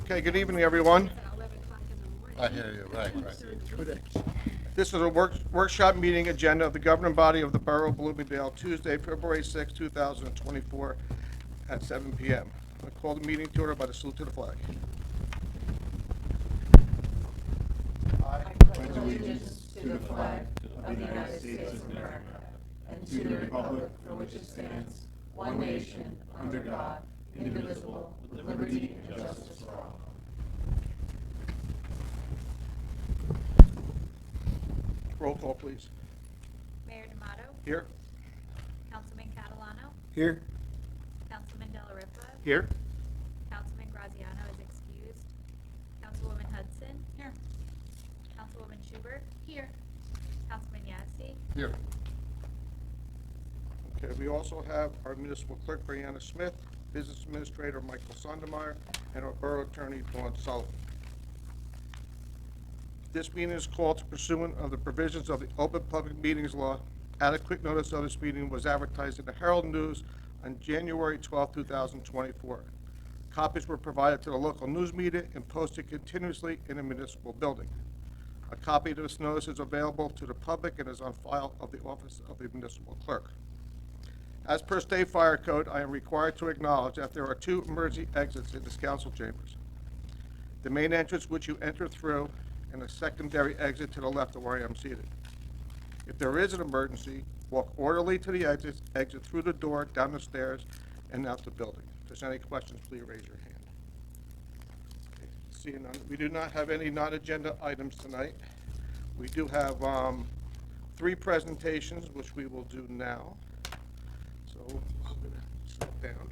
Okay, good evening, everyone. I hear you, right. This is a workshop meeting agenda of the governing body of the Borough of Bloomingdale, Tuesday, February 6, 2024, at 7 p.m. I call the meeting to order by the salute to the flag. Pledge allegiance to the flag of the United States of America and to the republic for which it stands, one nation, under God, indivisible, with liberty and justice for all. Roll call, please. Mayor D'Amato, Here. Councilman Catalano, Here. Councilman Della Ripa, Here. Councilman Graziano is excused, Councilwoman Hudson. Here. Councilwoman Schubert. Here. Councilman Yazdi. Here. Okay, we also have our municipal clerk, Brianna Smith, business administrator, Michael Sondermeyer, and our borough attorney, Dawn Sullivan. This meeting is called pursuant of the provisions of the Open Public Meetings Law. Adequate notice of this meeting was advertised in the Herald News on January 12, 2024. Copies were provided to the local news media and posted continuously in the municipal building. A copy of this notice is available to the public and is on file of the office of the municipal clerk. As per state fire code, I am required to acknowledge that there are two emergency exits in this council chambers. The main entrance which you enter through and a secondary exit to the left of where I am seated. If there is an emergency, walk orderly to the exit through the door, down the stairs, and out the building. If there's any questions, please raise your hand. Okay, seeing none, we do not have any non-agenda items tonight. We do have 3 presentations, which we will do now. So I'm going to sit down.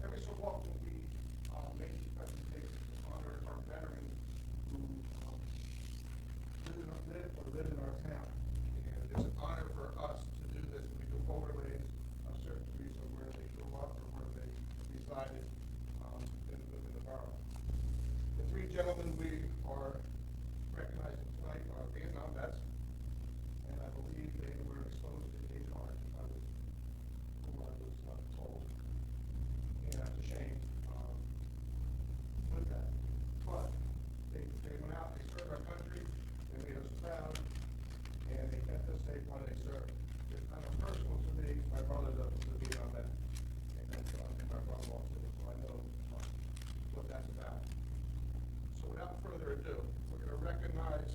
Every so often we make these presentations to honor our veterans who live in our town. And it's an honor for us to do this. We do overlays of certain streets of where they grew up or where they resided in the borough. The 3 gentlemen we are recognizing tonight are Vietnam vets, and I believe they were exposed to Agent Orange. I was told. And that's a shame with that. But they went out, they served our country, they made us proud, and they kept us safe while they served. It's kind of personal to me. My brother does the Vietnam vet, and my brother also, so I know what that's about. So without further ado, we're going to recognize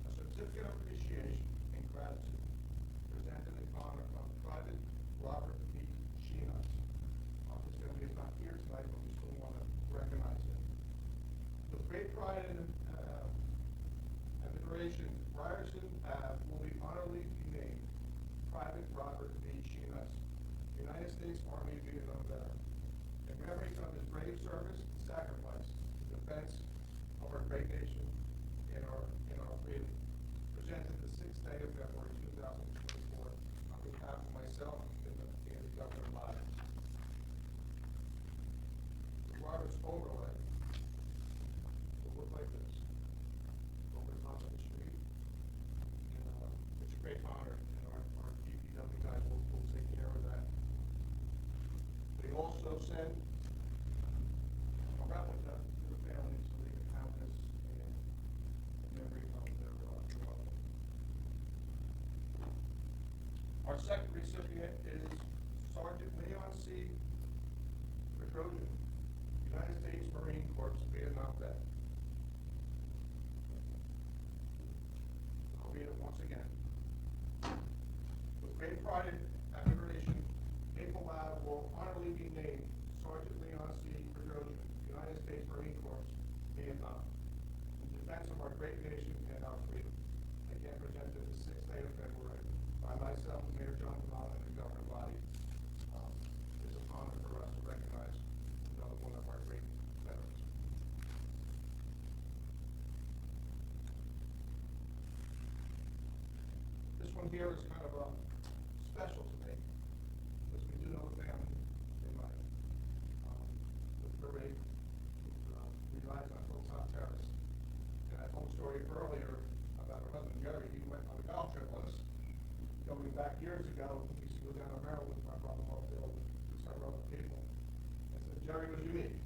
a certificate of appreciation and gratitude presented in honor of Private Robert B. Sheena. His family is not here tonight, but we still want to recognize him. With great pride and veneration, Ryerson will be honorably named Private Robert B. Sheena, United States Army Vietnam veteran, in memory of his brave service and sacrifice in defense of our great nation and our freedom. Presented the 6th day of February 2024 on behalf of myself and the governing body. Robert's overlay will look like this. Over the top of the street. And it's a great honor, and our DPW guys will take care of that. They also send a replica to the family so they can have this in memory of their loved one. Our second recipient is Sergeant Leon C. Petrosian, United States Marine Corps Vietnam vet. I'll read it once again. With great pride and admiration, Maple Lab will honorably be named Sergeant Leon C. Petrosian, United States Marine Corps Vietnam, in defense of our great nation and our freedom. Again, presented the 6th day of February by myself, Mayor John D'Amato, and the governing body. It's an honor for us to recognize another one of our great veterans. one here is kind of special to me, because we do know a family in my, with Liberty, who resides on Hilltop Terrace. And I told a story earlier about her husband Jerry. He went on a golf trip with us, going back years ago. He used to go down to Maryland with my brother-in-law Bill, with several other people. And so Jerry was unique.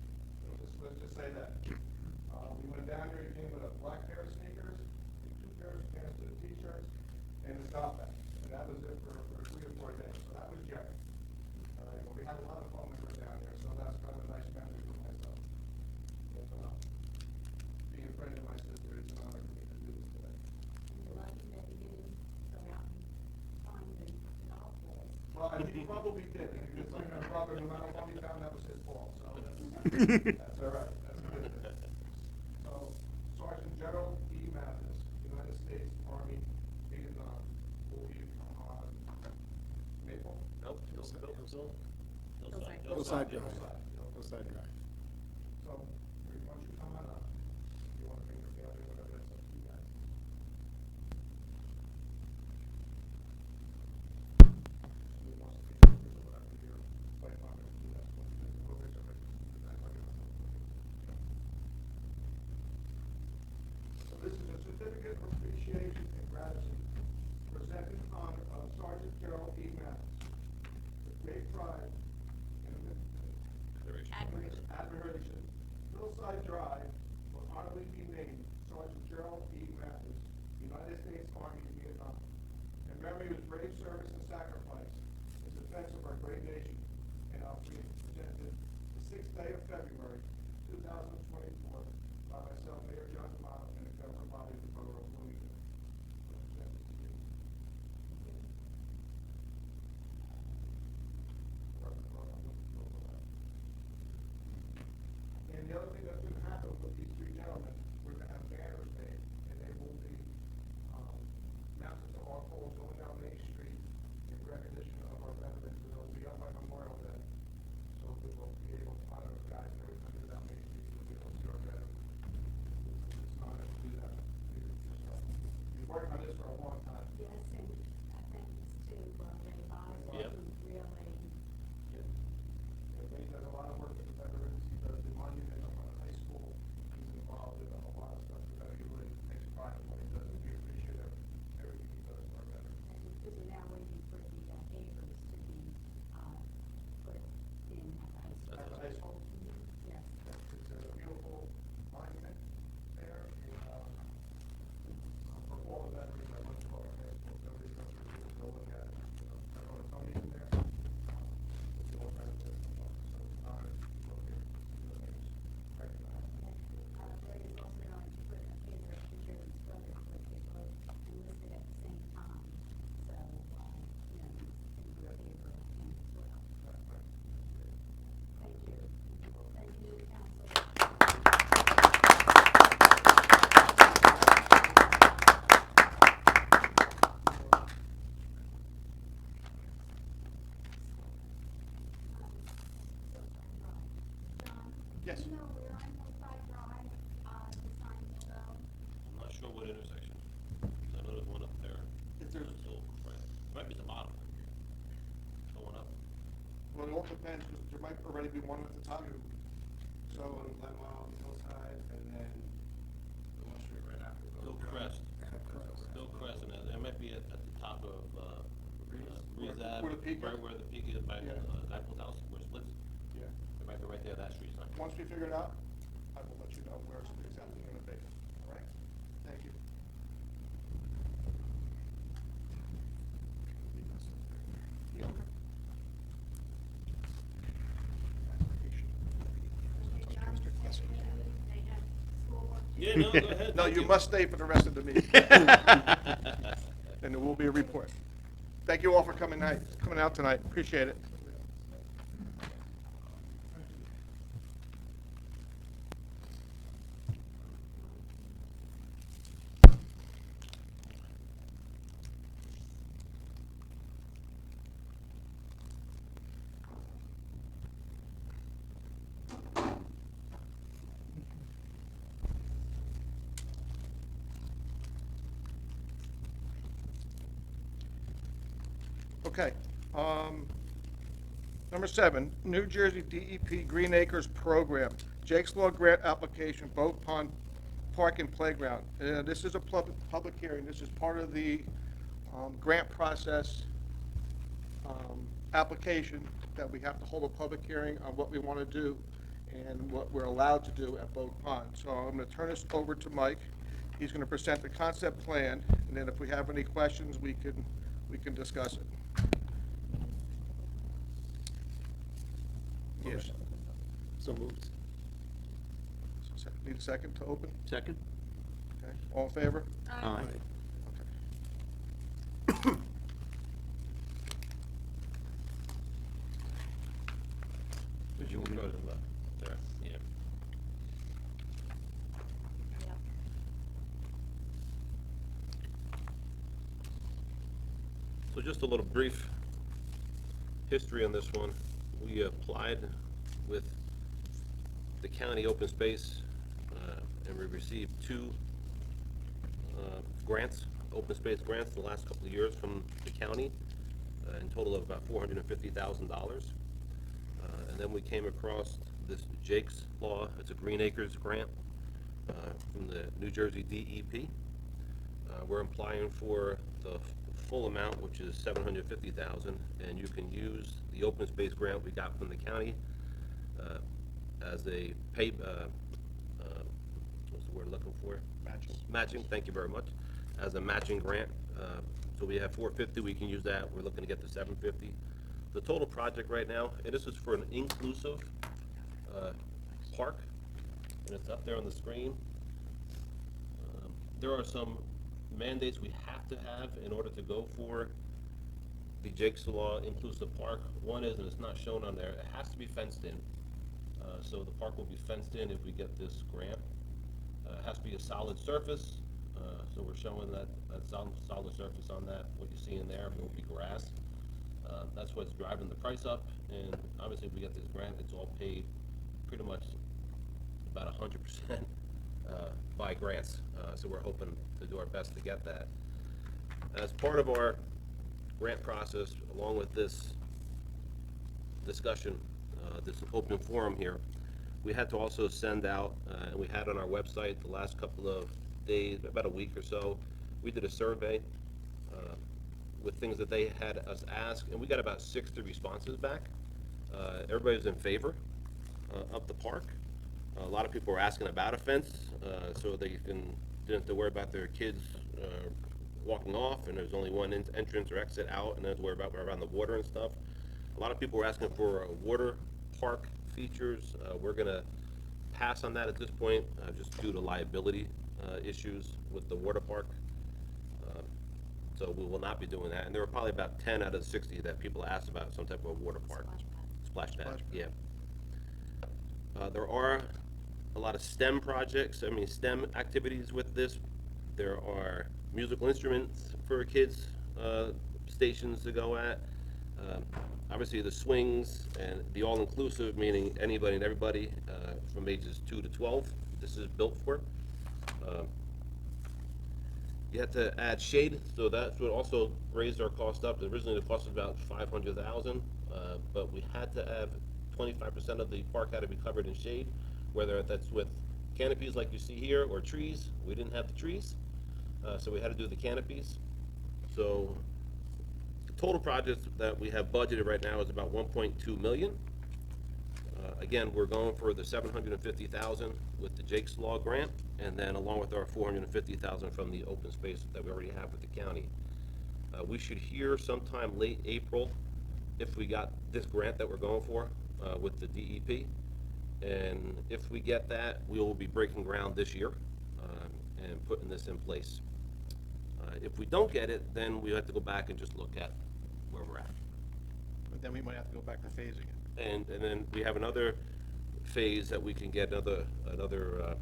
Let's just say that. We went down there, he came with a black pair of sneakers, 2 pairs of pants, 2 t-shirts, and his golf bag. And that was it for 3 or 4 days. So that was Jerry. All right, well, we had a lot of fun when we were down there, so that's kind of a nice memory for myself. But, being a friend of my sister, it's an honor for me to do this today. You're lucky that you didn't go out and find the golf balls. Well, and he probably did, because like my brother, no matter what he found, that was his fault, so that's all right, that's good. So Sergeant Gerald E. Mathis, United States Army, Vietnam, will be on Maple? Nope, Hillside Drive. Hillside Drive. So, once you come on up, you want to bring your family, whatever, that's up to you guys. Who wants to take pictures or whatever, you're quite welcome to do that. We'll take some pictures. So this is a certificate of appreciation and gratitude presented in honor of Sergeant Gerald E. Mathis. With great pride and admiration, Hillside Drive will honorably be named Sergeant Gerald E. Mathis, United States Army, Vietnam, in memory of his brave service and sacrifice in defense of our great nation and our freedom, presented the 6th day of February, 2024, by myself, Mayor John D'Amato, and the governing body of the Borough of Bloomingdale. Presented to you. And the other thing that's going to happen with these 3 gentlemen, we're going to have banners made, and they will be mounted to our poles going down Main Street in recognition of our veterans, and they'll be up by Memorial Day. So we will be able to honor the guys every time we're down Main Street, we'll be able to see our veterans. It's an honor to do that. We've worked on this for a long time. Yes, and thanks to Ray Boswell, Yep. who really, Ray does a lot of work with the veterans. He does the monument up on the high school. He's involved in a lot of stuff. He really takes pride in what he does, and we appreciate everything he does for our veterans. and we're now waiting for the papers to be put in at the At the high school. Yes. It's a beautiful monument there, and for all the veterans, I went to our high school, so everybody comes to go look at it. I know Tony's in there. We'll be all kinds of stuff. So it's an honor to go here, see the names recognized. Ray is also going to put a paper up to Jerry's brother, but they both enlisted at the same time. So, you know, he's in the paper with him as well. Thank you. Thank you, council. Yes. Do you know where on Hillside Drive, the sign will go? I'm not sure what intersection. I know there's one up there. If there's- Right. Might be the bottom. Going up. Well, it all depends, because there might already be one at the top. So, Glenwell, Hillside, and then the one street right after. Hillcrest. Hillcrest, and it might be at the top of, Breeze Ave. Where the peak is? Right where the peak is, by, Yeah. Apple's house, where it splits. yeah, It might be right there, that street sign. once we figure it out, I will let you know where it's exactly going to be. All right? Thank you. Yeah. Yeah, no, go ahead. No, thank you must stay for the rest of the meeting. And there will be a report. Thank you all for coming out tonight. Appreciate it. Okay, number 7, New Jersey DEP Green Acres Program, Jake's Law Grant Application, Bogue Pond Park and Playground. This is a public hearing, this is part of the grant process application that we have to hold a public hearing on what we want to do and what we're allowed to do at Bogue Pond. So I'm going to turn this over to Mike. He's going to present the concept plan, and then if we have any questions, we can discuss it. Yes. So moved. Need a second to open? Second? Okay, all in favor? Aye. Okay. You can go to the left, there, yeah. Yep. So just a little brief history on this one. We applied with the county open space, and we received 2 grants, open space grants in the last couple of years from the county, in total of about $450,000. And then we came across this Jake's Law, it's a Green Acres grant from the New Jersey DEP. We're applying for the full amount, which is $750,000, and you can use the open space grant we got from the county as a pay, what's the word I'm looking for? Matching, thank you very much, as a matching grant. So we have $450, we can use that, we're looking to get to $750. The total project right now, and this is for an inclusive park, and it's up there on the screen. There are some mandates we have to have in order to go for the Jake's Law inclusive park. One is, and it's not shown on there, it has to be fenced in. So the park will be fenced in if we get this grant. It has to be a solid surface, so we're showing that solid surface on that. What you see in there will be grass. That's what's driving the price up, and obviously if we get this grant, it's all paid pretty much about 100% by grants. So we're hoping to do our best to get that. As part of our grant process, along with this discussion, this open forum here, we had to also send out, and we had on our website the last couple of days, about a week or so, we did a survey with things that they had us ask, and we got about 60 responses back. Everybody was in favor of the park. A lot of people were asking about a fence, so they didn't have to worry about their kids walking off, and there's only one entrance or exit out, and then to worry about around the water and stuff. A lot of people were asking for water park features. We're gonna pass on that at this point, just due to liability issues with the water park. So we will not be doing that. And there were probably about 10 out of 60 that people asked about some type of water park. Splash pad, yeah. There are a lot of STEM projects, STEM activities with this. There are musical instruments for kids, stations to go at. Obviously the swings and the all-inclusive, meaning anybody and everybody from ages 2 to 12, this is built for. You have to add shade, so that would also raise our cost up. Originally the cost was about $500,000, but we had to have 25% of the park had to be covered in shade, whether that's with canopies like you see here or trees. We didn't have the trees, so we had to do the canopies. So the total project that we have budgeted right now is about 1.2 million. Again, we're going for the 750,000 with the Jake's Law grant, and then along with our 450,000 from the open space that we already have with the county. We should hear sometime late April if we got this grant that we're going for with the DEP. And if we get that, we will be breaking ground this year and putting this in place. If we don't get it, then we have to go back and just look at where we're at. But then we might have to go back to phasing it. And then we have another phase that we can get another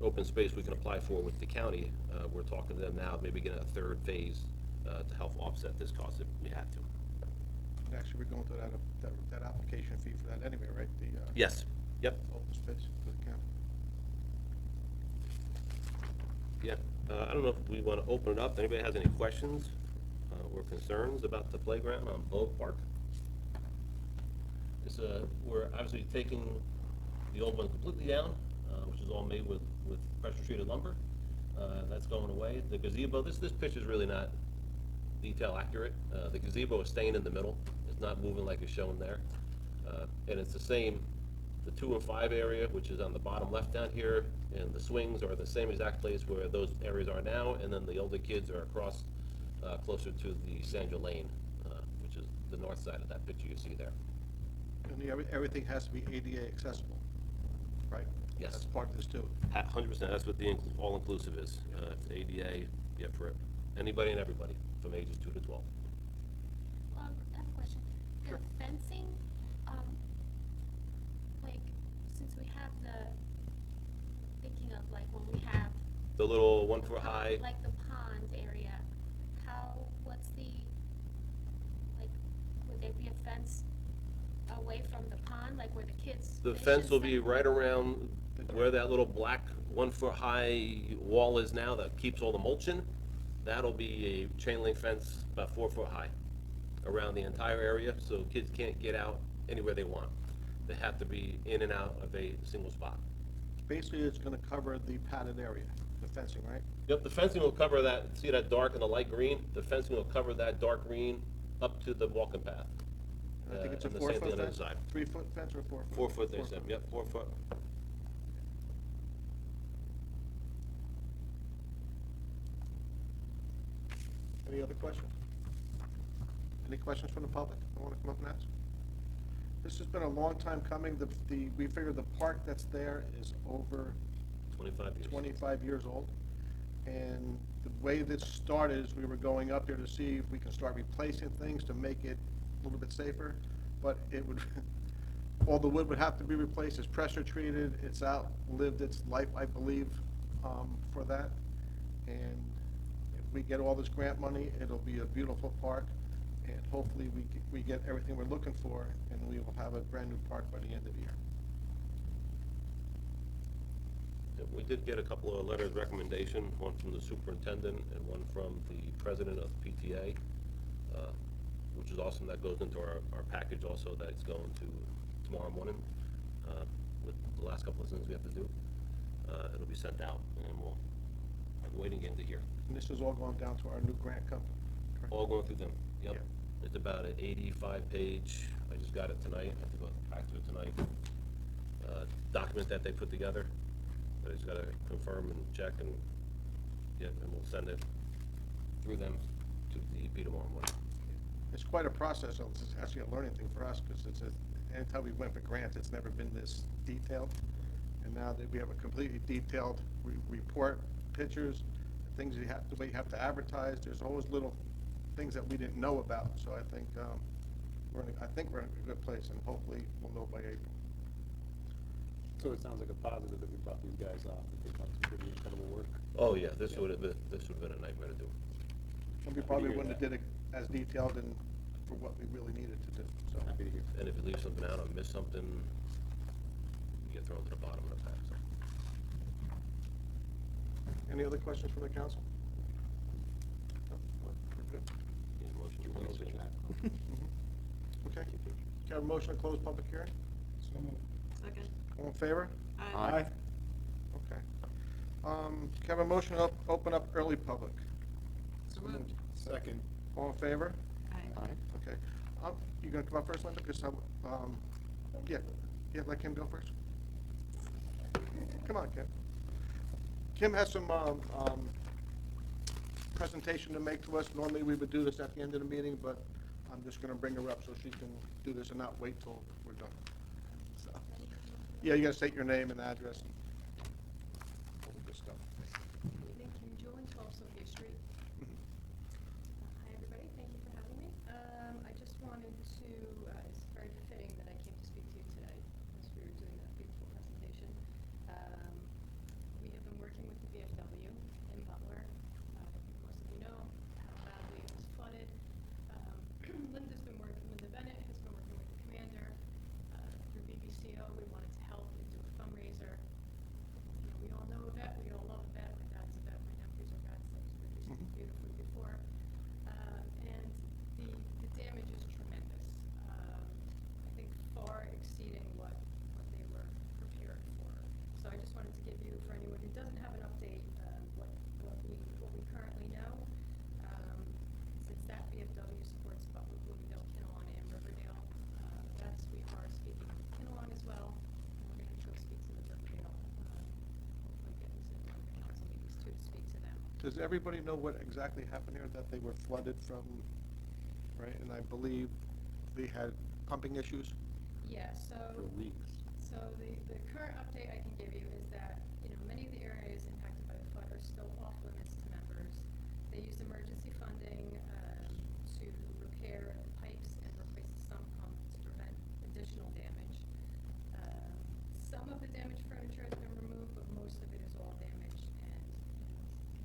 open space we can apply for with the county. We're talking to them now, maybe get a third phase to help offset this cost if we have to. Actually, we're going to that application fee for that anyway, right? The Yes, yep, open space for the county. yeah. I don't know if we want to open it up. Anybody has any questions? or concerns about the playground on Bogue Park. We're obviously taking the old one completely down, which is all made with pressure-treated lumber. That's going away. The gazebo, this picture's really not detail accurate. The gazebo is staying in the middle. It's not moving like it's shown there. And it's the same, the 2 and 5 area, which is on the bottom left down here, and the swings are the same exact place where those areas are now, and then the older kids are across, closer to the Sandra Lane, which is the north side of that picture you see there. And everything has to be ADA accessible, right? Yes. That's part of this too. 100%, that's what the all-inclusive is. It's ADA, yeah, for anybody and everybody, from ages 2 to 12. I have a question. Sure. The fencing, like, since we have thinking of like when we have. The little 1 foot high, Like the pond area, what's like, would there be a fence away from the pond, like where the kids? the fish fence and will be stuff? right around where that little black 1 foot high wall is now that keeps all the mulch in. That'll be a chain link fence about 4 foot high around the entire area, so kids can't get out anywhere they want. They have to be in and out of a single spot. Basically, it's gonna cover the padded area, the fencing, right? Yep, the fencing will cover that, see that dark and the light green? The fencing will cover that dark green up to the walking path. And I think it's a And the same thing 4 foot on the other fence, side. 3 foot fence or 4 foot? 4 foot, they said, yep, 4 foot. Any other questions? Any questions from the public that wanna come up and ask? This has been a long time coming. We figure the park that's there is over 25 years. 25 years old. And the way this started is we were going up there to see if we can start replacing things to make it a little bit safer. But it would, all the wood would have to be replaced. It's pressure treated. It's outlived its life, I believe, for that. And if we get all this grant money, it'll be a beautiful park. And hopefully we get everything we're looking for, and we will have a brand-new park by the end of the year. Yeah, we did get a couple of letters of recommendation, one from the superintendent and one from the president of PTA, which is awesome. That goes into our package also that's going to tomorrow morning, with the last couple of things we have to do. It'll be sent out, and we'll have a waiting game to hear. And this is all going down to our new grant company, correct? All going through them, yep. Yeah. It's about an 85-page, I just got it tonight, I have to go back to it tonight, document that they put together. I just gotta confirm and check and, yeah, and we'll send it through them to the EP tomorrow morning. It's quite a process, so it's actually a learning thing for us, because anytime we went for grants, it's never been this detailed. And now that we have a completely detailed report, pictures, things the way you have to advertise, there's always little things that we didn't know about. So I think we're in a good place, and hopefully we'll know by April. So it sounds like a positive that we brought these guys on, that they've done some pretty incredible work. Oh, yeah, this would have been a nightmare to do. And we probably wouldn't have did it as detailed and for what we really needed to do, so. Happy to hear. And if you leave something out or miss something, you get thrown to the bottom of the pack, so. Any other questions from the council? No? We're good. Need a motion to close it. Okay. Can I have a motion to close public hearing? Second. All in favor? Aye. Okay. Can I have a motion to open up early public? So moved. Second. All in favor? Aye. Okay. You gonna come up first, Linda? Because yeah, let Kim go first. Come on, Kim. Kim has some presentation to make to us. Normally, we would do this at the end of the meeting, but I'm just gonna bring her up so she can do this and not wait till we're done. So, yeah, you gotta state your name and address and all the good stuff. Evening, Kim Julian, 12 Sophia Street. Hi, everybody, thank you for having me. I just wanted to, it's very befitting that I came to speak to you today, as we were doing that beautiful presentation. We have been working with the VFW in Butler. Most of you know how badly it was flooded. Linda's been working, Linda Bennett has been working with the commander. Through BBCO, we wanted to help and do a fundraiser. You know, we all know a vet, we all love a vet. My dad's a vet, my nephews are vets, I was with you beautifully before. And exceeding what they were prepared for. So I just wanted to give you, for anyone who doesn't have an update, what we currently know. Since that VFW supports Bloomingdale, Kinnelon, and Riverdale, we are speaking to Kinnelon as well, and we're gonna go speak to the Riverdale, hopefully get into one of the council meetings too, to speak to them. Does everybody know what exactly happened here, that they were flooded from, right? And I believe they had pumping issues? Yeah, For weeks. So the current update I can give you is that, many of the areas impacted by the flood are still off limits to members. They used emergency funding to repair the pipes and replace the sump pump to prevent additional damage. Some of the damaged furniture has been removed, but most of it is all damaged and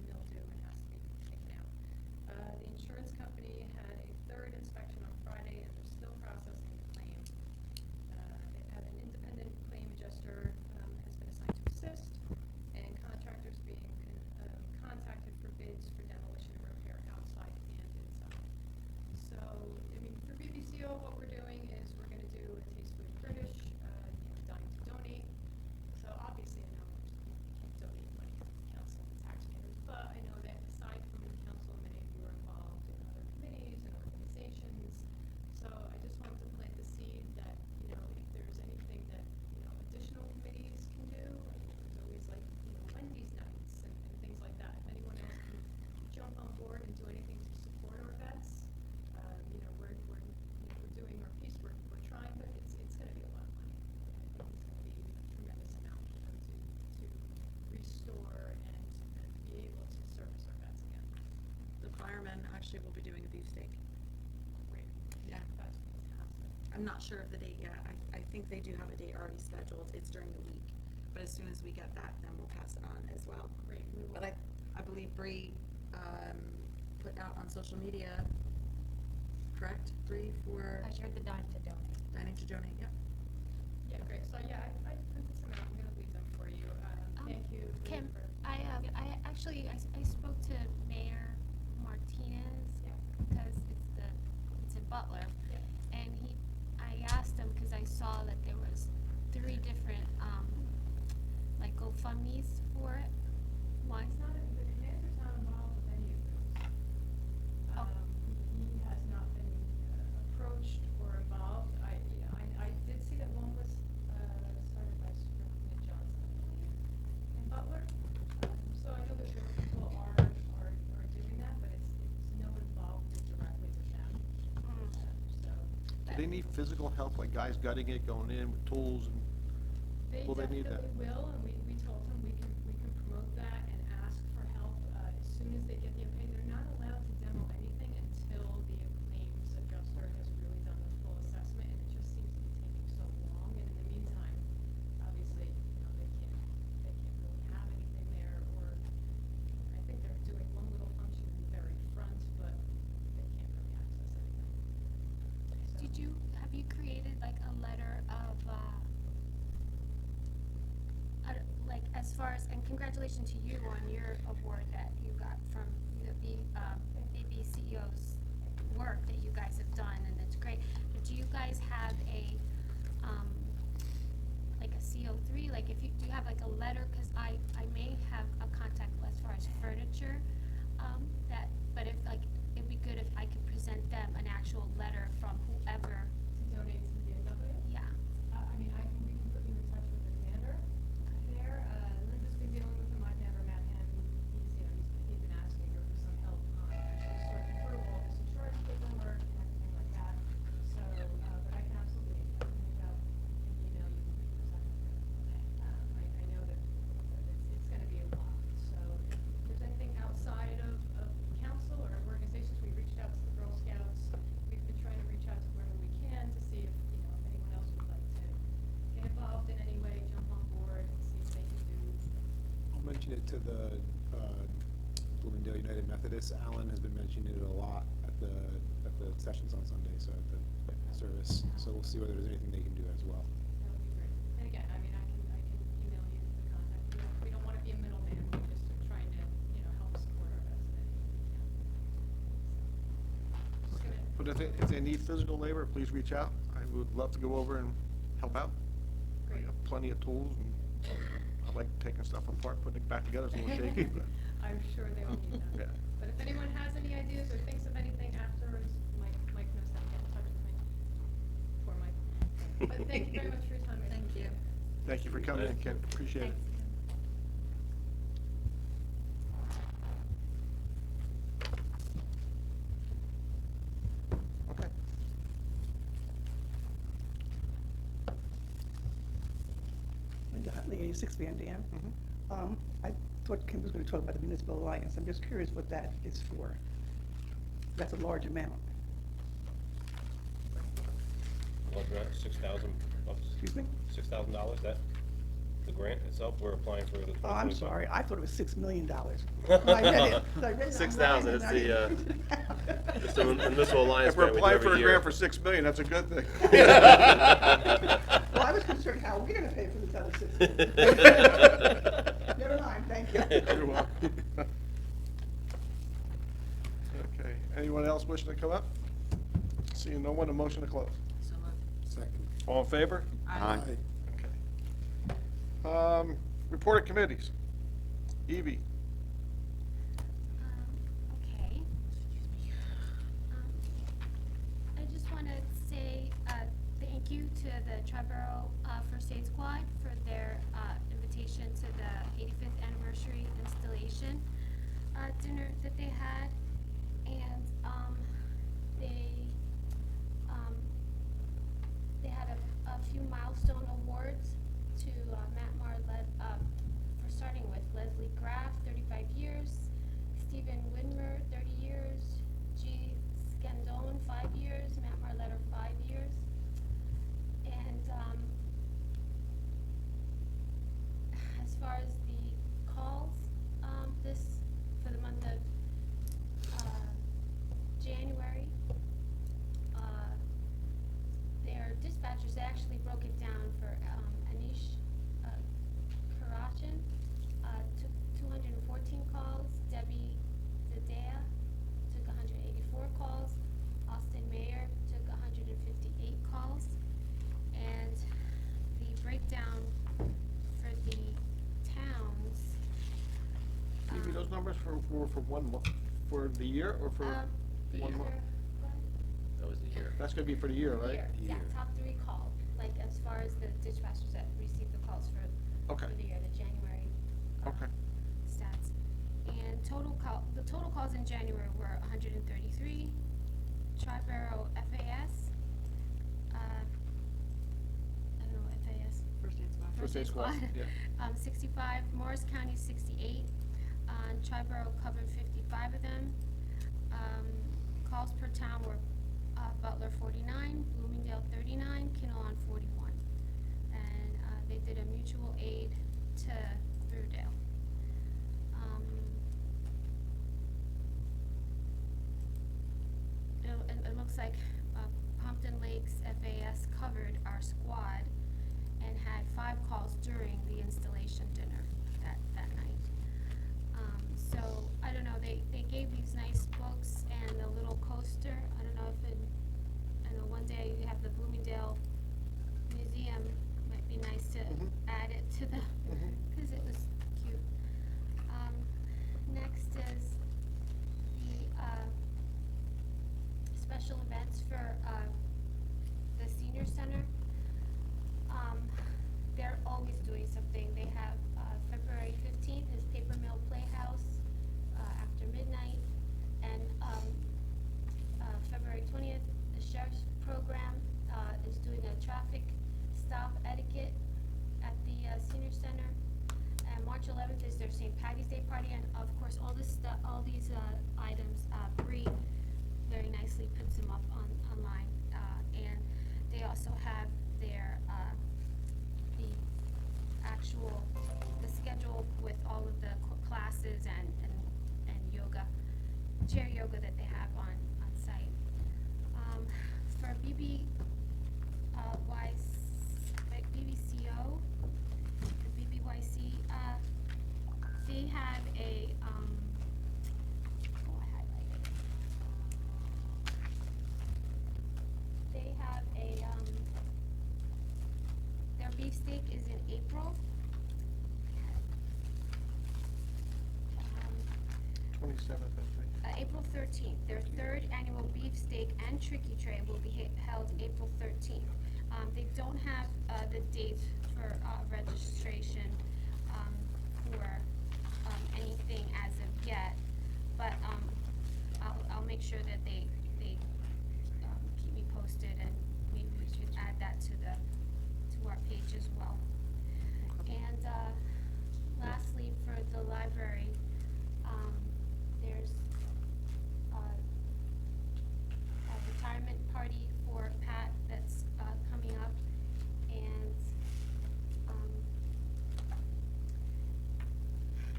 mildew and has to be taken out. The insurance company had a third inspection on Friday, and they're still processing the claim. It had an independent claim adjuster has been assigned to assist, and contractors being contacted for bids for demolition and repair outside and inside. So, for BBCO, what we're doing is we're going to do a Taste Food British, dying to donate. So obviously, I know we can't donate money to the council and taxpayers, but I know that aside from the council, many of you are involved in other committees and organizations. So I just wanted to plant the seed that, if there's anything that, additional committees can do, there's always Wendy's nights and things like that. If anyone else can jump on board and do anything to support our vets, we're doing our piece, we're trying, but it's gonna be a lot of money. I think it's gonna be a tremendous amount for them to restore and be able to service our vets again. The firemen actually will be doing a beefsteak. Great. Yeah. That's fantastic. I'm not sure of the date yet. I think they do have a date already scheduled. It's during the week. But as soon as we get that, then we'll pass it on as well. Great, we will. But I believe Bree put out on social media, correct, Bree, for I shared the dime to donate. dining to donate, yep. Yeah, great. So, yeah, I printed some out. I'm gonna leave them for you. Thank you. Kim, for- I spoke to Mayor Martinez, Yeah. because it's in Butler. Yeah. And I asked him, because I saw that there was 3 different, GoFundMe's for it. One, It's not, the commander's not involved with any of this. Oh. He has not been approached or involved. I did see that one was started by Superintendent Johnson, I believe, in Butler. So I know that there are people are doing that, but it's no involvement directly with them. So. Do they need physical help, like guys gutting it, going in with tools and? They Will they need that? definitely will, and we told them we can promote that and ask for help as soon as they get the opinion. They're not allowed to demo anything until the claims adjuster has really done the full assessment, and it just seems to be taking so long. And in the meantime, obviously, they can't really have anything there, or I think they're doing one little function in the very front, but they can't really access anything. So- have you created a letter of, as far as, and congratulations to you on your award that you got from the BBCEO's work that you guys have done, and it's great. But do you guys have a CO3? Do you have a letter? Because I may have a contact as far as furniture, but if it'd be good if I could present them an actual letter from whoever. To donate to the VFW? Yeah. We can put you in touch with the commander there. Linda's been dealing with him. I've never met him. He's been asking her for some help on actually sorting through all this insurance paperwork and everything like that. So, but I can absolutely, reach out and email you and present it. I know that it's gonna be a lot. So if there's anything outside of council or organizations, we reached out to the Girl Scouts. We've been trying to reach out to whoever we can to see if, anyone else would like to get involved in any way, jump on board and see if they can do. I'll mention it to the Bloomingdale United Methodist. Alan has been mentioning it a lot at the sessions on Sunday, so at the service. So we'll see whether there's anything they can do as well. That would be great. And again, I can email you the contact. We don't want to be a middleman. We're just trying to, help support our vets in any way we can. But if they need physical labor, please reach out. I would love to go over and help out. I Great. have plenty of tools, and I like taking stuff apart, putting it back together. It's a little shaky, but, I'm sure they will need that. yeah. But if anyone has any ideas or thinks of anything afterwards, Mike knows how to get in touch with me. Poor Mike. But thank you very much for your time. I appreciate it. Thank you for coming in, Ken, appreciate it. Okay. Linda Huntley, 86 Van Dam. I thought Kim was going to talk about the Municipal Alliance. I'm just curious what that is for. That's a large amount. Well, grant, $6,000, Excuse me? $6,000, that, the grant itself, we're applying for the 2025. Oh, I'm sorry. I thought it was $6 million. I read it. I read it 6,000, online it's and I the, didn't- it's the municipal alliance If we're grant we do applying for every a year. grant for $6 million, that's a good thing. Well, I was concerned how we're going to pay for this other $6 million. Never mind, thank you. You're welcome. Okay, anyone else wishing to come up? Seeing no one, a motion to close. Second. All in favor? Aye. Okay. Reported committees. Evie. Okay. I just want to say thank you to the Triborough First Aid Squad for their invitation to the 85th anniversary installation dinner that they had, and they had a few milestone awards to Matt Marr led for starting with Leslie Graff, 35 years, Stephen Widmer, 30 years, G. Scandone, 5 years, Matt Marletter, 5 years. And as far as the calls, for the month of January, their dispatchers actually broke it down for Anish Karachan, took 214 calls. Debbie Zadea took 184 calls. Austin Mayer took 158 calls. And the breakdown for the towns. Evie, those numbers for 1 month, for the year or for The 1 month? That was the year. That's gonna be for the year, right? Year, yeah, top 3 called, like as far as the dispatchers that received the calls for Okay. the year, the January Okay. stats. And the total calls in January were 133. Triborough FAS, I don't know, FAS. First Aid Squad, yeah. 65, Morris County 68, Triborough covered 55 of them. Calls per town were Butler 49, Bloomingdale 39, Kinnelon 41. And they did a mutual aid to Riverdale. It looks like Pompton Lakes FAS covered our squad and had 5 calls during the installation dinner that night. So, I don't know, they gave these nice books and a little coaster. I don't know if I know one day you have the Bloomingdale Museum, might be nice to add it to the, because it was cute. Next is the special events for the senior center. They're always doing something. They have February 15th is Paper Mill Playhouse after midnight, and February 20th the sheriff's program is doing a traffic stop etiquette at the senior center. And March 11th is their St. Patty's Day party, and of course all this stuff, all these items, Bree very nicely puts them up online, and they also have their the schedule with all of the classes and yoga, chair yoga that they have on site. For BBCO, the BBYC, they have a, I highlighted it. They have a, beefsteak is in April. Um, 27th, I think. April 13th. Their third annual beefsteak and tricky tray will be held April 13th. They don't have the date for registration for anything as of yet, but I'll make sure that they keep me posted, and maybe we should add that to our page as well. And lastly, for the library, there's a retirement party for Pat that's coming up, and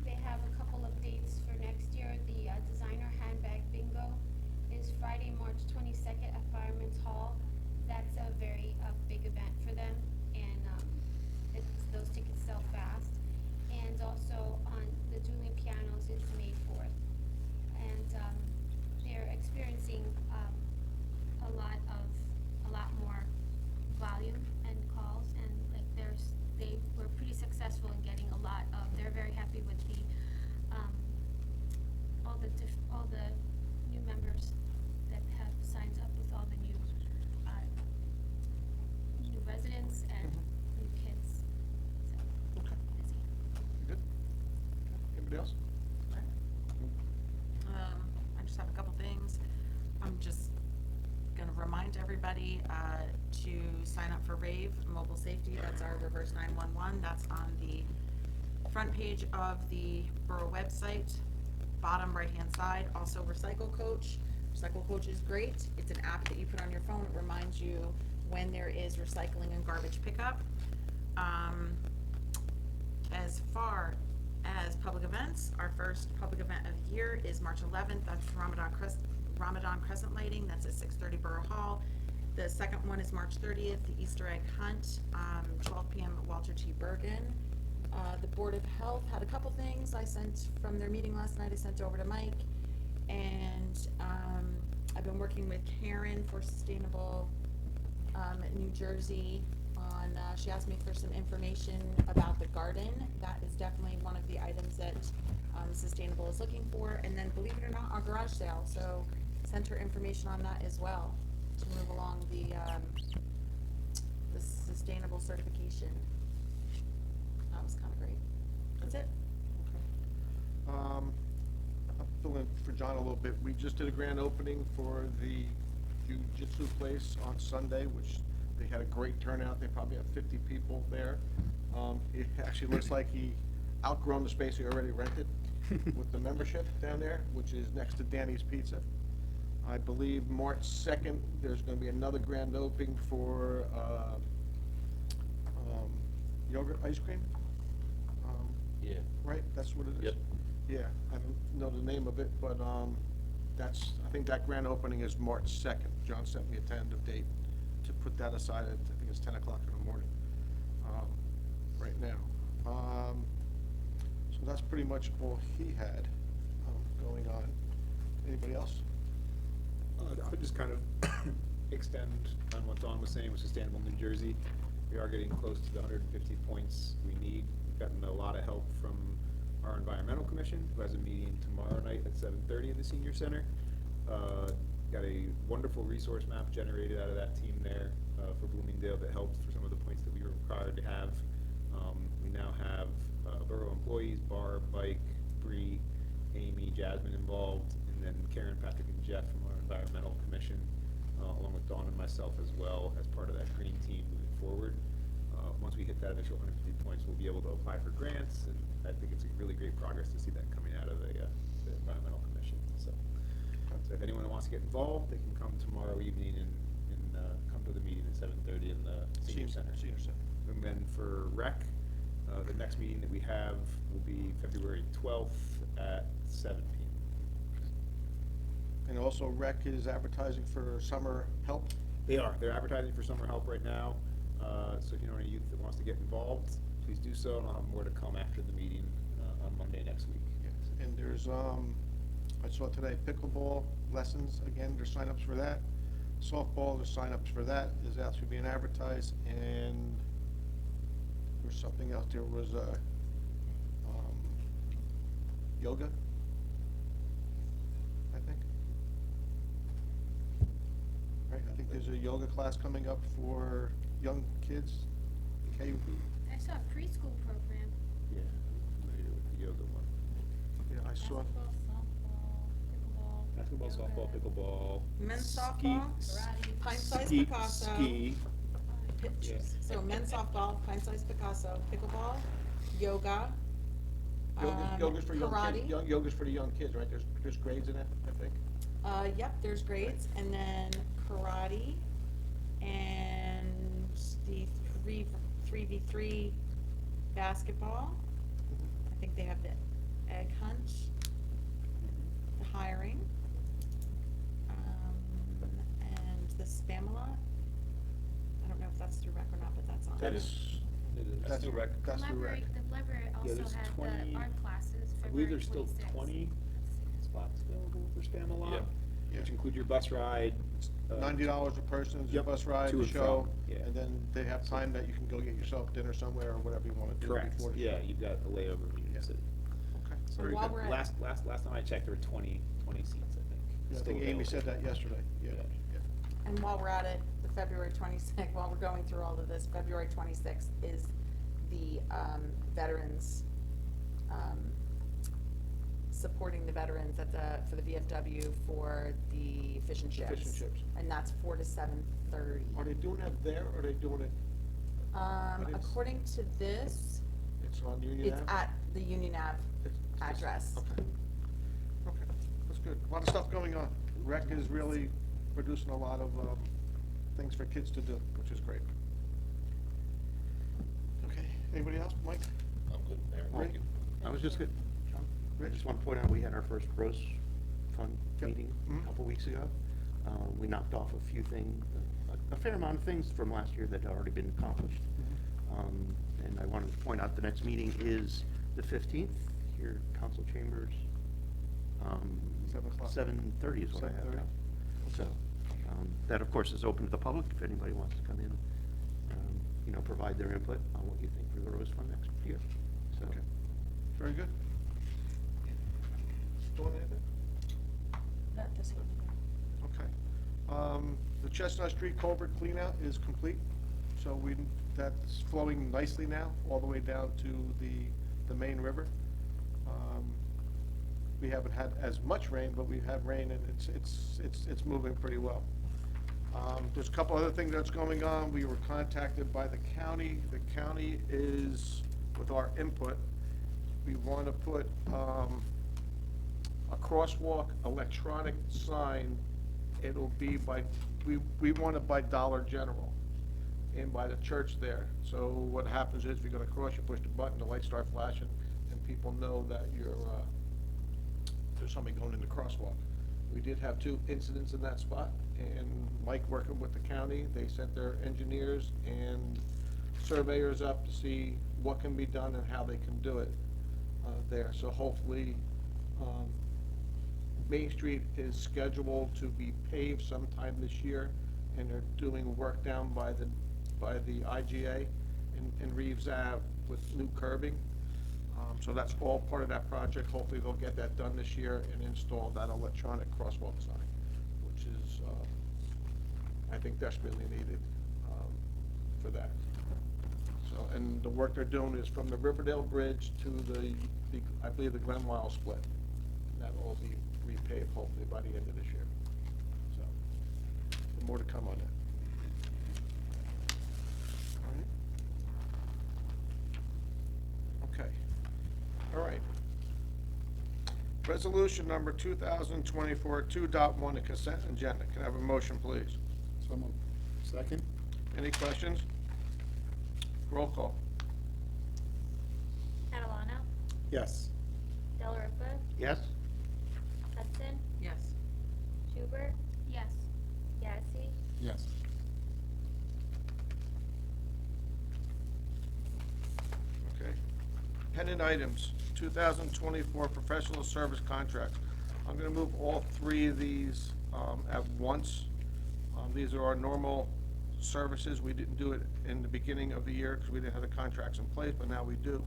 they have a couple of dates for next year. The designer handbag bingo is Friday, March 22nd at Fireman's Hall. That's a very big event for them, and those tickets sell fast. And also on the dueling pianos is May 4th. And they're experiencing a lot more volume and calls, and like they were pretty successful in getting a lot of. They're very happy with the all the new members that have signed up with all the new residents and new kids. So Okay. busy. Good. Anybody else? I just have a couple things. I'm just gonna remind everybody, to sign up for RAVE, Mobile Safety, that's our reverse 911, that's on the front page of the borough website, bottom right-hand side. Also Recycle Coach. Recycle Coach is great. It's an app that you put on your phone. It reminds you when there is recycling and garbage pickup. As far as public events, our first public event of the year is March 11th. That's Ramadan Crescent Lighting. That's at 6:30 Borough Hall. The second one is March 30th, the Easter Egg Hunt, 12 p.m. at Walter T. Bergen. The Board of Health had a couple things I sent from their meeting last night. I sent over to Mike, and I've been working with Karen for Sustainable New Jersey on, she asked me for some information about the garden. That is definitely one of the items that Sustainable is looking for. And then, believe it or not, our garage sale, so sent her information on that as well to move along the sustainable certification. That was kinda great. That's it. I'll fill in for John a little bit. We just did a grand opening for the jiu-jitsu place on Sunday, which they had a great turnout. They probably have 50 people there. It actually looks like he outgrown the space he already rented with the membership down there, which is next to Danny's Pizza. I believe March 2nd, there's gonna be another grand opening for yogurt ice cream. Yeah. Right, that's what it is? Yep. Yeah, I don't know the name of it, but I think that grand opening is March 2nd. John sent me a tentative date to put that aside at, I think it's 10 o'clock in the morning, right now. So that's pretty much all he had going on. Anybody else? I would just kind of extend on what Dawn was saying with Sustainable New Jersey. We are getting close to the 150 points we need. We've gotten a lot of help from our Environmental Commission, who has a meeting tomorrow night at 7:30 at the Senior Center. Got a wonderful resource map generated out of that team there for Bloomingdale that helped for some of the points that we were required to have. We now have borough employees, Barb, Mike, Bree, Amy, Jasmine involved, and then Karen, Patrick, and Jeff from our Environmental Commission, along with Dawn and myself as well, as part of that green team moving forward. Once we hit that initial 150 points, we'll be able to apply for grants, and I think it's a really great progress to see that coming out of the Environmental Commission. So if anyone wants to get involved, they can come tomorrow evening and come to the meeting at 7:30 in the Senior Center. Senior Center. And then for rec, the next meeting that we have will be February 12th at 7 p.m. And also rec is advertising for summer help. They're advertising for summer help right now. So if you know any youth that wants to get involved, please do so, and I'll have more to come after the meeting on Monday next week. And there's, I saw today pickleball lessons, again, there's signups for that. Softball, there's signups for that, is actually being advertised, and was something else, there was, yoga, I think. Right, I think there's a yoga class coming up for young kids. Okay, I saw a preschool program. Yeah, I'm familiar with the yoga one. yeah, I saw, Basketball, softball, pickleball. Men's ski- softball, pint-sized ski- Picasso. Ski, Pi- Yeah. So men's softball, pint-sized Picasso, pickleball, yoga, yoga's for young kids, karate. yoga's for the young kids, right? There's grades in it, I think. Yep, there's grades, and then karate, and the 3v3 basketball. I think they have the egg hunt, the hiring, and the Spamula. I don't know if that's through rec or not, but that's on. That That's, is- that's through rec. That's The through rec. library also there's had 20 the art classes, I February believe there's still 26th. 20 spots available for Spamalot, Yeah. which include your bus ride. $90 a person is your Yep, bus ride, to the and show, from, yeah. and then they have time that you can go get yourself dinner somewhere or whatever you wanna do Correct, before the show. yeah, you've got a layover in Union Yeah. City. Okay, So very while good. we're at- Last time I checked, there were 20 seats, I think. Yeah, I still think Amy available. said that yesterday, yeah, Yeah. yeah. And while we're at it, the February 26th, while we're going through all of this, February 26th is the veterans, supporting the veterans for the VFW for the fish and The chips. fish and chips. And that's 4 to 7:30. Are they doing that there, or are they doing it, it's- According to this, it's on Union it's Ave? at the Union Ave It's just- address. Okay. Okay, that's good. A lot of stuff going on. Rec is really producing a lot of, things for kids to do, which is great. Okay, anybody else? Mike? I'm good, Mayor, Great. thank you. I was just good, John. I Rich? just want to point out, we had our first Rose Fund Yep. meeting Mhm. a couple weeks ago. We knocked off a few things, a fair amount of things from last year that had already been accomplished. And I wanted to point out, the next meeting is the 15th, here, council chambers. 7 o'clock. 7:30 is what I have 7:30. now. So, that of course is open to the public, if anybody wants to come in, provide their input on what you think for the Rose Fund next year. So, Okay. Very good. Doing anything? Not this evening. Okay. The Chestnut Street culvert cleanout is complete, so that's flowing nicely now, all the way down to the main river. We haven't had as much rain, but we've had rain, and it's moving pretty well. There's a couple other things that's going on. We were contacted by the county. The county is, with our input, we want to put, a crosswalk electronic sign. It'll be we want it by Dollar General and by the church there. So what happens is, if you're gonna cross, you push the button, the lights start flashing, and people know that there's somebody going in the crosswalk. We did have 2 incidents in that spot, and Mike, working with the county, they sent their engineers and surveyors up to see what can be done and how they can do it there. So hopefully, Main Street is scheduled to be paved sometime this year, and they're doing work down by the IGA in Reeves Ave with new curbing. So that's all part of that project. Hopefully they'll get that done this year and install that electronic crosswalk sign, which is, I think desperately needed, for that. So, and the work they're doing is from the Riverdale Bridge to I believe the Glen Wild split. And that'll all be repaved hopefully by the end of this year. So, more to come on that. All right. Okay. All right. Resolution number 2024 2.1, the consent agenda. Can I have a motion, please? So moved. Second? Any questions? Roll call. Catalano, Yes. Delariva, yes? Hudson, Yes. Schubert, Yes. Yazdi, Yes. Okay. Pending items, 2024 professional service contracts. I'm gonna move all 3 of these at once. These are our normal services. We didn't do it in the beginning of the year because we didn't have the contracts in place, but now we do.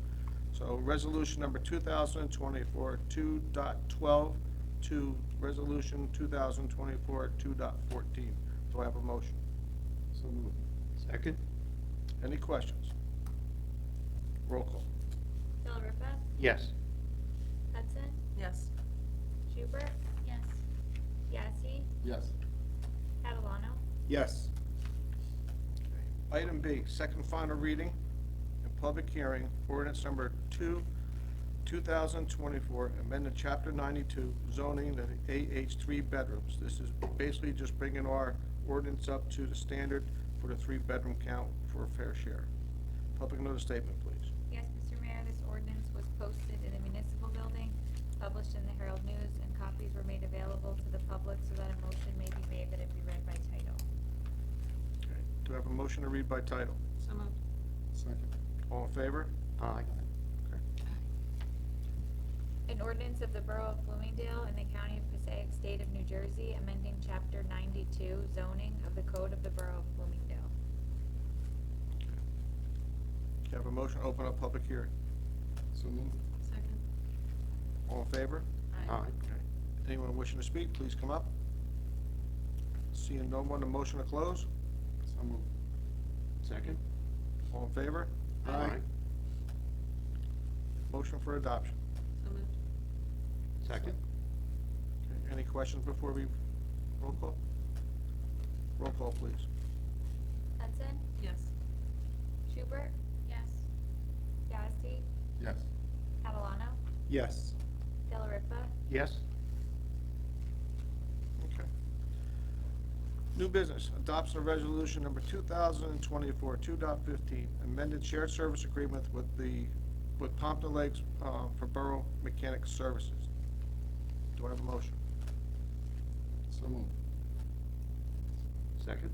So resolution number 2024 2.12 to resolution 2024 2.14. Do I have a motion? So moved. Second? Any questions? Roll call. Delariva, Yes. Hudson, Yes. Schubert, Yes. Yazdi, Yes. Catalano, Yes. Item B, second final reading and public hearing, ordinance number 2024, amended chapter 92, zoning the AH 3 bedrooms. This is basically just bringing our ordinance up to the standard for the 3-bedroom count for a fair share. Public notice statement, please. Yes, Mr. Mayor, this ordinance was posted in the municipal building, published in the Herald News, and copies were made available to the public so that a motion may be made that it be read by title. Okay. Do I have a motion to read by title? So moved. Second. All in favor? Aye. An ordinance of the Borough of Bloomingdale in the County of Passaic, State of New Jersey, amending Chapter 92 zoning of the Code of the Borough of Bloomingdale. Do you have a motion to open up public hearing? So moved. Second. All in favor? Aye. Okay. Anyone wishing to speak, please come up. Seeing no one, a motion to close? So moved. Second? All in favor? Aye. Motion for adoption. So moved. Second? Okay. Any questions before we roll call? Roll call, please. Hudson, Yes. Schubert, Yes. Yazdi, Yes. Catalano, Yes. Delariva, Yes. Okay. New business, adoption of resolution number 2024 2.15, amended shared service agreement with Pompton Lakes for Borough Mechanic Services. Do I have a motion? So moved. Second?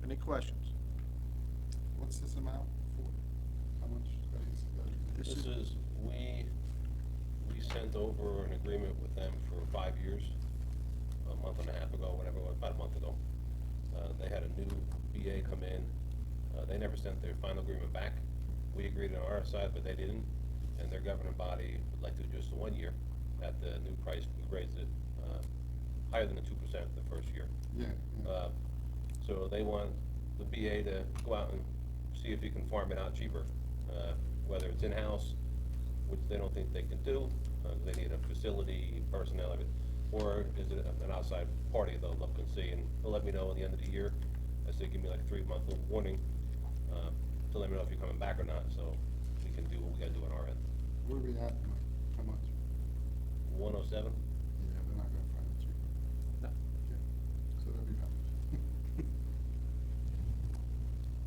Any questions? What's this amount for? How much? This is, we sent over an agreement with them for 5 years, a month and a half ago, whatever it was, about a month ago. They had a new BA come in. They never sent their final agreement back. We agreed on our side, but they didn't, and their governing body would like to do just the 1 year at the new price. We raised it higher than the 2% the first year. Yeah. So they want the BA to go out and see if he can farm it out cheaper, whether it's in-house, which they don't think they can do, they need a facility, personnel, everything, or is it an outside party they'll look and see, and they'll let me know at the end of the year. I say give me like a 3-month warning, to let me know if you're coming back or not, so we can do what we gotta do on our end. Where are we at, Mike? How much? 107? Yeah, they're not gonna find it cheap. No. Okay. So that'll be fine.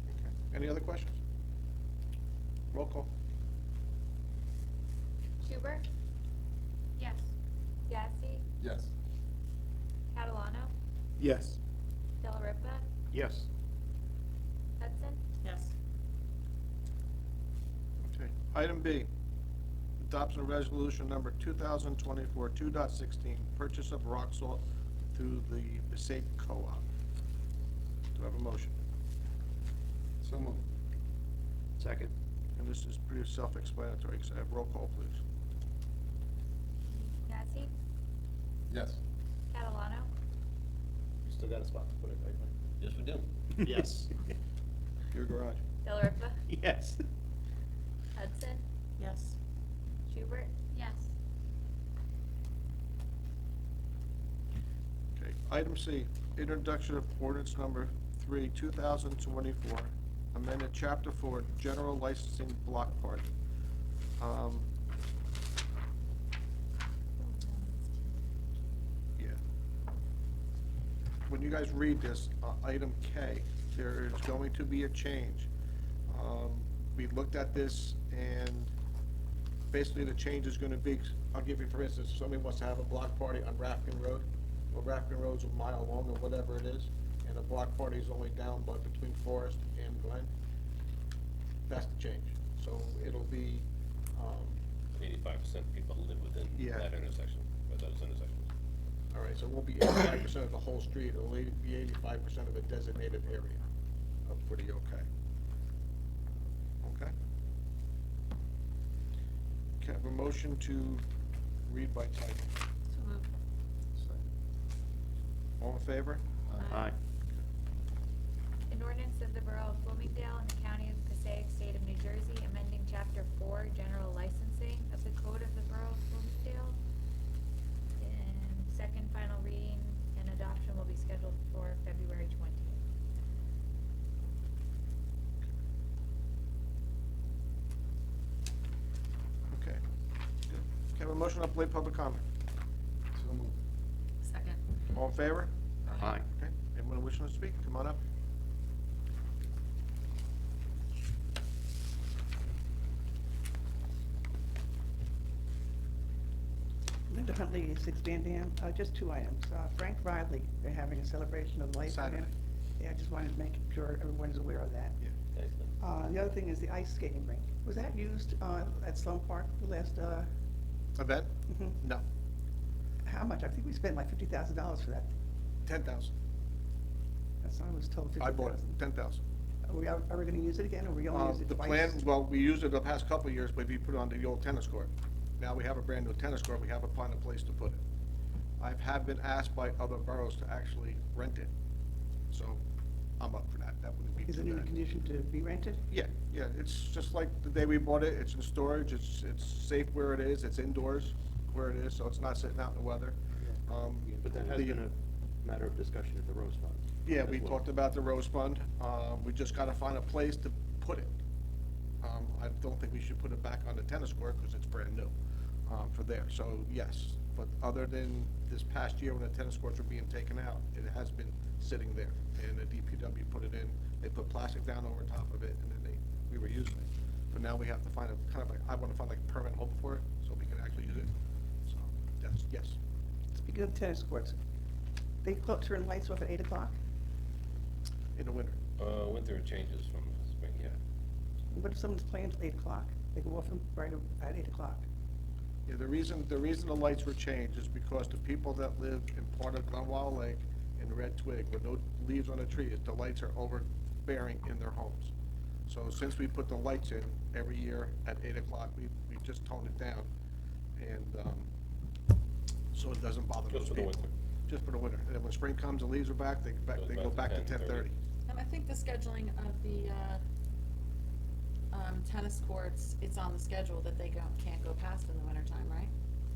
Okay. Any other questions? Roll call. Schubert, Yes. Yazdi, Yes. Catalano, Yes. Delariva, Yes. Hudson, Yes. Okay. Item B, adoption of resolution number 2024 2.16, purchase of rock salt through the Passaic Co-op. Do I have a motion? So moved. Second? And this is pretty self-explanatory, so I have roll call, please. Yazdi, Yes. Catalano, You still got a spot to put it, right, Mike? Yes, we do. Yes. Your garage. Delariva, Yes. Hudson, Yes. Schubert, Yes. Okay. Item C, introduction of ordinance number 3, 2024, amended chapter 4, general licensing block party. Yeah. When you guys read this, item K, there is going to be a change. We looked at this, and basically the change is gonna be, I'll give you, for instance, if somebody wants to have a block party on Rafkin Road, well, Rafkin Road's a mile long or whatever it is, and a block party is only down but between Forest and Glen, that's the change. So it'll be, 85% of people live within Yeah. that intersection, or those intersections. all right, so it won't be 85% of the whole street, it'll be 85% of a designated area. pretty okay. Okay? Can I have a motion to read by title? So moved. All in favor? Aye. An ordinance of the Borough of Bloomingdale and the County of Passaic, State of New Jersey, amending Chapter 4, General Licensing of the Code of the Borough of Bloomingdale. And second final reading and adoption will be scheduled for February 20th. Okay. Good. Can I have a motion to up late public comment? So moved. Second. All in favor? Aye. Okay, anyone wishing to speak, come on up. Linda Huntley, 86 Van Dam. Just two items. Frank Riley, they're having a celebration of life. Saturday. Yeah, I just wanted to make sure everyone's aware of that. Yeah. Thanks, Lynn. The other thing is the ice skating rink. Was that used at Sloan Park the last, Event? mhm. No, How much? I think we spent like $50,000 for that. 10,000. That's what I was told, 50,000. I bought it, 10,000. Are we gonna use it again, or we only use it The twice? plan, well, we used it the past couple of years, but we put it on the old tennis court. Now we have a brand new tennis court, we haven't found a place to put it. I have been asked by other boroughs to actually rent it, so I'm up for that, that wouldn't be Is too it in a bad. condition to be rented? Yeah, it's just like the day we bought it, it's in storage, it's safe where it is, it's indoors where it is, so it's not sitting out in the weather. But that has the- been a matter of discussion at the Rose Fund. Yeah, as we well. talked about the Rose Fund, we just gotta find a place to put it. I don't think we should put it back on the tennis court, cause it's brand new, for there, so yes. But other than this past year when the tennis courts were being taken out, it has been sitting there, and the DPW put it in, they put plastic down over top of it, and then we were using it. But now we have to find a, kind of like, I wanna find like a permanent home for it, so we can actually use it, so, that's, yes. Speaking of tennis courts, they turn lights off at 8 o'clock? In the winter. Winter it changes from spring, yeah. What if someone's playing till 8 o'clock? They go off them right at 8 o'clock. Yeah, the reason the lights were changed is because the people that live in part of Glenwell Lake and Red Twig, with no leaves on the trees, the lights are overbearing in their homes. So since we put the lights in every year at 8 o'clock, we just toned it down, and, so it doesn't bother those Just for the people. winter. Just for the winter, and then when spring comes, the leaves are back, they go back to 10:30. And I think the scheduling of the, tennis courts, it's on the schedule that they can't go past in the wintertime, right?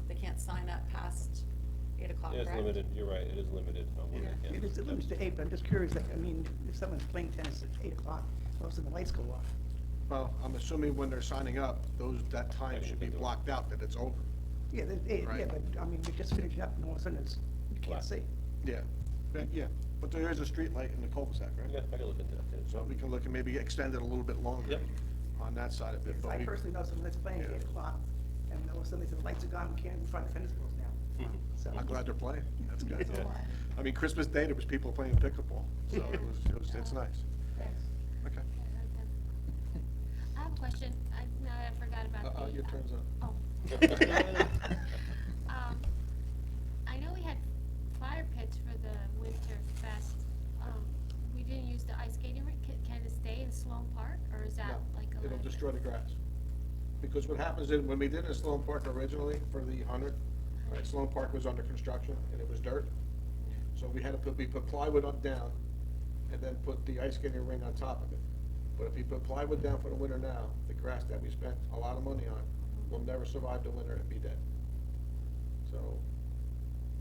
They can't sign up past 8 o'clock, Yeah, correct? it's limited, you're right, it is limited on when Yeah. they can. It is limited to 8, but I'm just curious, like, I mean, if someone's playing tennis at 8 o'clock, all of a sudden the lights go off. Well, I'm assuming when they're signing up, that time Yeah, should be they do. blocked out, that it's over. Yeah, yeah, Right. but, I mean, you're just finishing up and all of a sudden you can't Black. see. Yeah, yeah, but there is a street light in the cul-de-sac, right? Yeah, I can look into that, too. So we can look and maybe extend it a little bit longer Yep. on that side of it. Because but I we- personally know someone that's playing at Yeah. 8 o'clock, and all of a sudden they say the lights are gone, we can't even find the tennis balls now. Mhm. So. I'm glad they're playing, that's good. Yeah. I mean, Christmas Day, there was people playing pickleball, so it's nice. Thanks. Okay. Yeah, I heard them. I have a question, now that I forgot about the. Your turn's up. Oh. I know we had fire pits for the winter fest. We didn't use the ice skating rink. Can it stay in Sloan Park, or is that No, like a? it'll destroy the grass. Because what happens is, when we did it in Sloan Park originally for the 100, right, Sloan Park was under construction and it was dirt. So we put plywood up down and then put the ice skating ring on top of it. But if you put plywood down for the winter now, the grass that we spent a lot of money on will never survive the winter and be dead. So,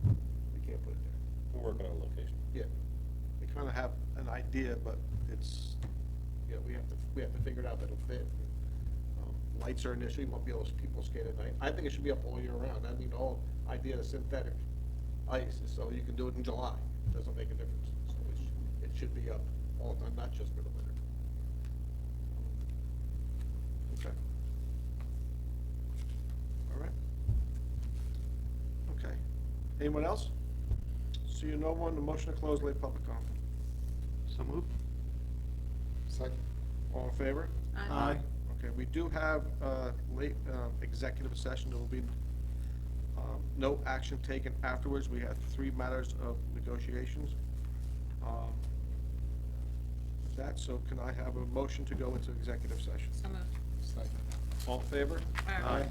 we can't put it there. We're working on a location. Yeah, we kind of have an idea, but it's, we have to figure it out that it'll fit. Lights are an issue, you won't be able to, people skate at night. I think it should be up all year round. I mean, the whole idea of synthetic ice is so you can do it in July. It doesn't make a difference. So it should be up all the time, not just for the winter. Okay. All right. Okay. Anyone else? So you know one, the motion to close late public comment. So moved. Second. All in favor? Aye. Okay, we do have late executive session. There will be no action taken afterwards. We have 3 matters of negotiations. If that, so can I have a motion to go into executive session? So moved. All in favor? Aye.